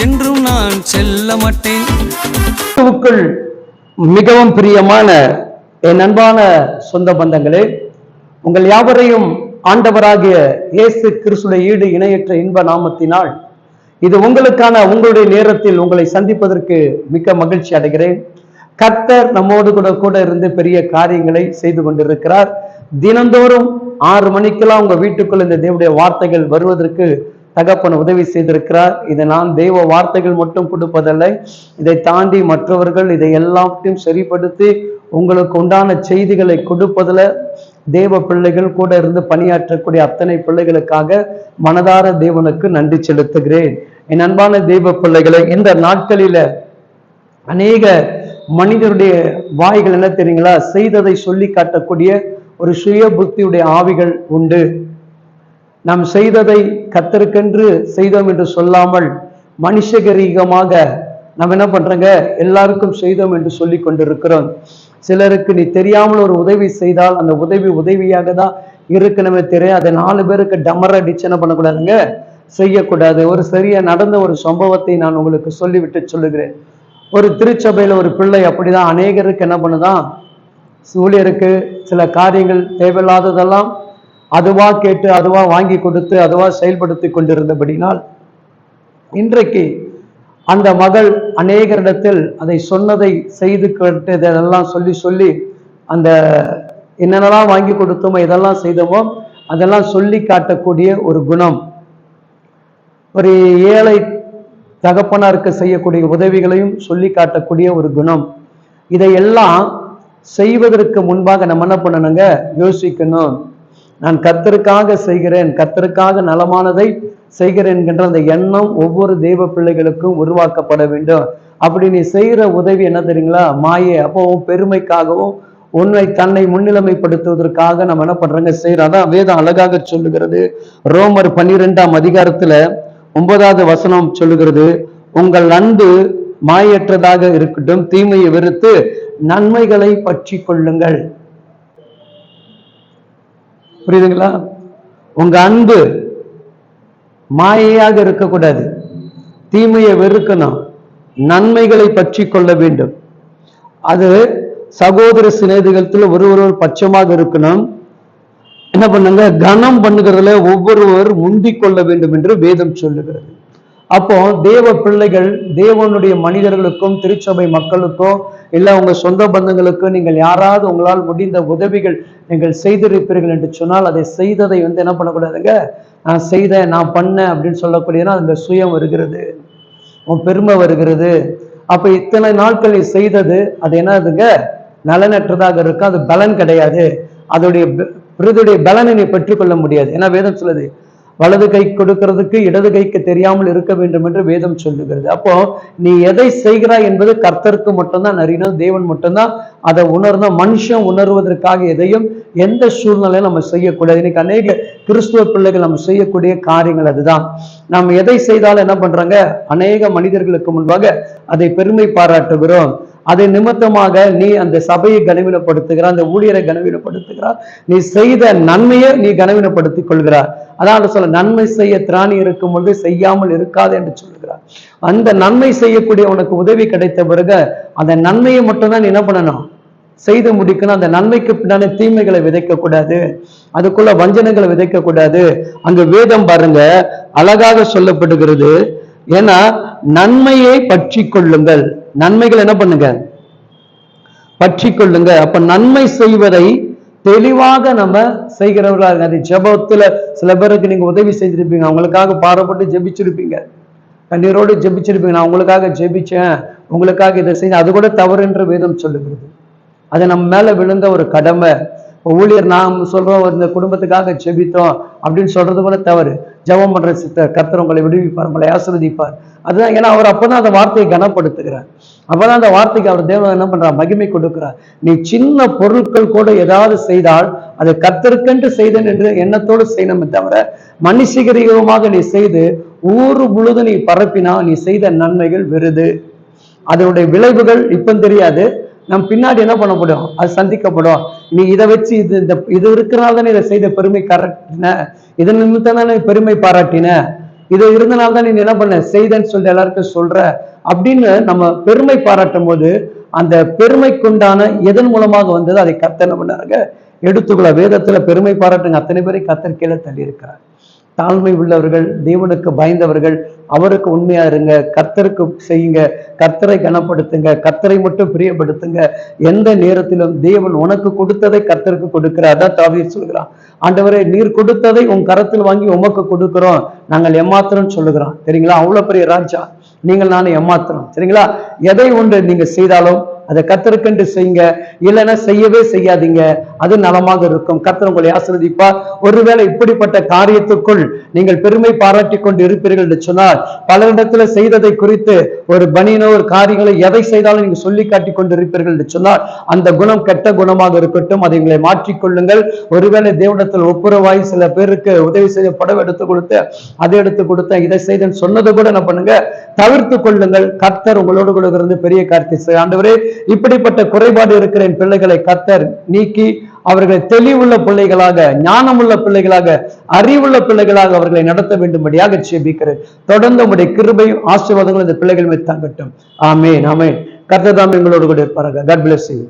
என்றும் நான் செல்ல மாட்டேன். மிகவும் பிரியமான என் அன்பான சொந்த பந்தங்களே, உங்கள் யாவரையும் ஆண்டவராகிய இயேசு கிறிஸ்துடைய ஈடு இணையற்ற இன்ப நாமத்தினால் இது உங்களுடைய நேரத்தில் உங்களை சந்திப்பதற்கு மிக்க மகிழ்ச்சி அடைகிறேன். கர்த்தர் நம்மோடு கூட இருந்து பெரிய காரியங்களை செய்து கொண்டிருக்கிறார். தினந்தோறும் 6 மணிக்கெல்லாம் உங்க வீட்டுக்குள்ள இந்த தேவனுடைய வார்த்தைகள் வருவதற்கு தகப்பன் உதவி செய்திருக்கிறார். இதை நான் தெய்வ வார்த்தைகள் மட்டும் கொடுப்பதில்லை, இதை தாண்டி மற்றவர்கள் இதை எல்லாத்தையும் சரிப்படுத்தி உங்களுக்கு உண்டான செய்திகளை கொடுப்பதில் தேவ பிள்ளைகள் கூட இருந்து பணியாற்றக்கூடிய அத்தனை பிள்ளைகளுக்காக மனதார தேவனுக்கு நன்றி செலுத்துகிறேன். என் அன்பான தேவ பிள்ளைகளை, இந்த நாட்களில அநேக மனிதருடைய வாய்கள் என்ன தெரியுங்களா, செய்ததை சொல்லி காட்டக்கூடிய ஒரு சுய புத்தியுடைய ஆவிகள் உண்டு. நாம் செய்ததை கர்த்தருக்கென்று செய்தோம் என்று சொல்லாமல் மனுஷகரீகமாக நாம் என்ன பண்றோங்க, எல்லாருக்கும் செய்தோம் என்று சொல்லி கொண்டிருக்கிறோம். சிலருக்கு நீ தெரியாமல் ஒரு உதவி செய்தால் அந்த உதவியாக தான் இருக்கணுமே தெரியும். அதை 4 பேருக்கு டமர அடிச்சு என்ன பண்ணக்கூடாதுங்க, செய்யக்கூடாது. ஒரு சரியா நடந்த ஒரு சம்பவத்தை நான் உங்களுக்கு சொல்லிவிட்டு சொல்லுகிறேன். ஒரு திருச்சபையில ஒரு பிள்ளை அப்படிதான் அநேகருக்கு என்ன பண்ணுதான், ஊழியருக்கு சில காரியங்கள் தேவையில்லாததெல்லாம் அதுவா கேட்டு அதுவா வாங்கி கொடுத்து அதுவா செயல்படுத்தி கொண்டிருந்தபடினால் இன்றைக்கு அந்த மகள் அநேகரிடத்தில் அதை சொன்னதை செய்து கேட்டு இதெல்லாம் சொல்லி அந்த என்னென்னலாம் வாங்கி கொடுத்தோமோ இதெல்லாம் செய்தோமோ அதெல்லாம் சொல்லி காட்டக்கூடிய ஒரு குணம், ஒரு ஏழை தகப்பனாருக்கு செய்யக்கூடிய உதவிகளையும் சொல்லி காட்டக்கூடிய ஒரு குணம், இதையெல்லாம் செய்வதற்கு முன்பாக நம்ம என்ன பண்ணணுங்க, யோசிக்கணும். நான் கர்த்தருக்காக செய்கிறேன், கர்த்தருக்காக நலமானதை செய்கிறேன் என்கின்ற அந்த எண்ணம் ஒவ்வொரு தெய்வ பிள்ளைகளுக்கும் உருவாக்கப்பட வேண்டும். அப்படி நீ செய்கிற உதவி என்ன தெரியுங்களா, மாயே. அப்போ பெருமைக்காகவும் உன்னை தன்னை முன்னிலைமைப்படுத்துவதற்காக நம்ம என்ன பண்றோங்க, செய்யறோம். அதான் வேதம் அழகாக சொல்லுகிறது. ரோமர் 12ஆம் அதிகாரத்துல 9வது வசனம் சொல்லுகிறது, உங்கள் அன்பு மாயற்றதாக இருக்கட்டும், தீமையை வெறுத்து நன்மைகளை பற்றி கொள்ளுங்கள். புரியுதுங்களா? உங்க அன்பு மாயையாக இருக்கக்கூடாது, தீமையை வெறுக்கணும், நன்மைகளை பற்றி கொள்ள வேண்டும். அது சகோதர சிநேகிதத்தில் ஒருவர் பட்சமாக இருக்கணும். என்ன பண்ணுங்க, கனம் பண்ணுகிறதுல ஒவ்வொருவர் முந்திக் கொள்ள வேண்டும் என்று வேதம் சொல்லுகிறது. அப்போ தேவ பிள்ளைகள் தேவனுடைய மனிதர்களுக்கும் திருச்சபை மக்களுக்கும் இல்லை உங்க சொந்த பந்தங்களுக்கும் நீங்கள் யாராவது உங்களால் முடிந்த உதவிகள் நீங்கள் செய்திருப்பீர்கள் என்று சொன்னால் அதை செய்ததை என்ன பண்ணக்கூடாதுங்க, நான் செய்தேன் நான் பண்ணேன் அப்படின்னு சொல்லக்கூடியதுனா அந்த சுயம் வருகிறது, உன் பெருமை வருகிறது. அப்ப இத்தனை நாட்கள் நீ செய்தது அது என்னதுங்க, நலனற்றதாக இருக்கும், அது பலன் கிடையாது. அதோடைய பலனை நீ பெற்றுக்கொள்ள முடியாது. ஏன்னா வேதம் சொல்லுது, வலது கை கொடுக்கிறதுக்கு இடது கைக்கு தெரியாமல் இருக்க வேண்டும் என்று வேதம் சொல்லுகிறது. அப்போ நீ எதை செய்கிறாய் என்பது கர்த்தருக்கு மட்டும்தான் அறியணும், தேவன் மட்டும்தான் அதை உணர்ந்தோம். மனுஷன் உணர்வதற்காக எதையும் எந்த சூழ்நிலையும் நம்ம செய்யக்கூடாது. இன்னைக்கு அநேக கிறிஸ்துவ பிள்ளைகள் நம்ம செய்யக்கூடிய காரியங்கள் அதுதான். நாம் எதை செய்தாலும் என்ன பண்றாங்க, அநேக மனிதர்களுக்கு முன்பாக அதை பெருமை பாராட்டுகிறோம். அதை நிமித்தமாக நீ அந்த சபையை கனவீனப்படுத்துகிறார், அந்த ஊழியரை கனவீனப்படுத்துகிறார், நீ செய்த நன்மையை நீ கனவீனப்படுத்திக் கொள்கிறார். அதான் சொல்ல, நன்மை செய்ய திராணி இருக்கும் பொழுது செய்யாமல் இருக்காது என்று சொல்லுகிறார். அந்த நன்மை செய்யக்கூடிய உனக்கு உதவி கிடைத்த பிறகு அந்த நன்மையை மட்டும்தான் நீ என்ன பண்ணணும், செய்து முடிக்கணும். அந்த நன்மைக்கு பின்னாடி தீமைகளை விதைக்க கூடாது, அதுக்குள்ள வஞ்சனைகளை விதைக்க கூடாது. அங்க வேதம் பாருங்க அழகாக சொல்லப்படுகிறது. ஏன்னா நன்மையை பற்றி கொள்ளுங்கள், நன்மைகள் என்ன பண்ணுங்க, பற்றி கொள்ளுங்க. அப்ப நன்மை செய்வதை தெளிவாக நம்ம செய்கிறவர்களாக. அது ஜெபத்துல சில பேருக்கு நீங்க உதவி செஞ்சிருப்பீங்க, அவங்களுக்காக பாரப்பட்டு ஜெபிச்சிருப்பீங்க, கண்ணீரோடு ஜெபிச்சிருப்பீங்க, நான் உங்களுக்காக ஜெபிச்சேன், உங்களுக்காக இதை செய்ய, அது கூட தவறு என்று வேதம் சொல்லுகிறது. அது நம்ம மேல விழுந்த ஒரு கடமை. ஊழியர் நாம் சொல்றோம் இந்த குடும்பத்துக்காக ஜெபித்தோம் அப்படின்னு சொல்றது கூட தவறு. ஜெபம் பண்ற சித்தர் கர்த்தர் உங்களை விடுவிப்பார், உங்களை ஆசீர்வதிப்பார். அதுதான், ஏன்னா அவர் அப்பதான் அந்த வார்த்தையை கனப்படுத்துகிறார், அப்பதான் அந்த வார்த்தைக்கு அவர் தேவன் என்ன பண்றார், மகிமை கொடுக்கிறார். நீ சின்ன பொருட்கள் கூட ஏதாவது செய்தால் அதை கர்த்தருக்கென்று செய்தேன் என்று எண்ணத்தோடு செய்யணுமே தவிர மனுஷகரீகமாக நீ செய்து ஊரு முழுதும் நீ பரப்பினா நீ செய்த நன்மைகள் வெறுது. அதனுடைய விளைவுகள் இப்ப தெரியாது, நம் பின்னாடி என்ன பண்ணப்படும், அது சந்திக்கப்படும். நீ இதை வச்சு இது இருக்கிறனால தானே இதை செய்த பெருமை பாராட்டின, இதன் நிமித்தம் தானே பெருமை பாராட்டின, இது இருந்தனால தான் நீ என்ன பண்ண செய்தன்னு சொல்லிட்டு எல்லாருக்கும் சொல்ற அப்படின்னு நம்ம பெருமை பாராட்டும் போது அந்த பெருமைக்குண்டான எதன் மூலமாக வந்தது அதை கர்த்தர் என்ன பண்ணாருங்க எடுத்துக்கொள்ள. வேதத்துல பெருமை பாராட்டுங்க அத்தனை பேரை கர்த்தர் கீழே தள்ளி இருக்கிறார். தாழ்மை உள்ளவர்கள், தேவனுக்கு பயந்தவர்கள், அவருக்கு உண்மையா இருங்க, கர்த்தருக்கு செய்யுங்க, கர்த்தரை கனப்படுத்துங்க, கர்த்தரை மட்டும் பிரியப்படுத்துங்க. எந்த நேரத்திலும் தேவன் உனக்கு கொடுத்ததை கர்த்தருக்கு கொடுக்கிறார். தான் தாவீது சொல்கிறான், ஆண்டவரே நீர் கொடுத்ததை உன் கரத்தில் வாங்கி உமக்கு கொடுக்கிறோம், நாங்கள் ஏமாத்திரம் சொல்லுகிறோம். சரிங்களா? அவ்வளவு பெரிய ராஜா நீங்கள் நானும் ஏமாத்திரம். சரிங்களா? எதை ஒன்று நீங்க செய்தாலும் அதை கர்த்தருக்கென்று செய்யுங்க, இல்லைன்னா செய்யவே செய்யாதீங்க, அது நலமாக இருக்கும். கர்த்தர் உங்களை ஆசீர்வதிப்பார். ஒருவேளை இப்படிப்பட்ட காரியத்துக்குள் நீங்கள் பெருமை பாராட்டி கொண்டு இருப்பீர்கள் என்று சொன்னால், பலரிடத்துல செய்ததை குறித்து ஒரு பனியனோ ஒரு காரியங்களை எதை செய்தாலும் நீங்க சொல்லி காட்டி கொண்டு இருப்பீர்கள் என்று சொன்னால், அந்த குணம் கெட்ட குணமாக இருக்கட்டும், அதை உங்களை மாற்றிக்கொள்ளுங்கள். ஒருவேளை தேவனிடத்தில் ஒப்புரவாய் சில பேருக்கு உதவி செய்ய படம் எடுத்து கொடுத்து அதை எடுத்து கொடுத்த இதை செய்தேன்னு சொன்னதை கூட என்ன பண்ணுங்க, தவிர்த்து கொள்ளுங்கள். கர்த்தர் உங்களோடு கூட இருந்து பெரிய காரியத்தை செய்ய. ஆண்டவரே இப்படிப்பட்ட குறைபாடு இருக்கிற என் பிள்ளைகளை கர்த்தர் நீக்கி அவர்களை தெளிவுள்ள பிள்ளைகளாக, ஞானமுள்ள பிள்ளைகளாக, அறிவுள்ள பிள்ளைகளாக அவர்களை நடத்த வேண்டும்படியாக ஜெபிக்கிறேன். தொடர்ந்து உங்களுடைய கிருபையும் ஆசீர்வாதங்களும் இந்த பிள்ளைகள் மீது தங்கட்டும். ஆமென், ஆமென். கர்த்தர் தாமே உங்களோடு கூட இருப்பாராக. God bless you.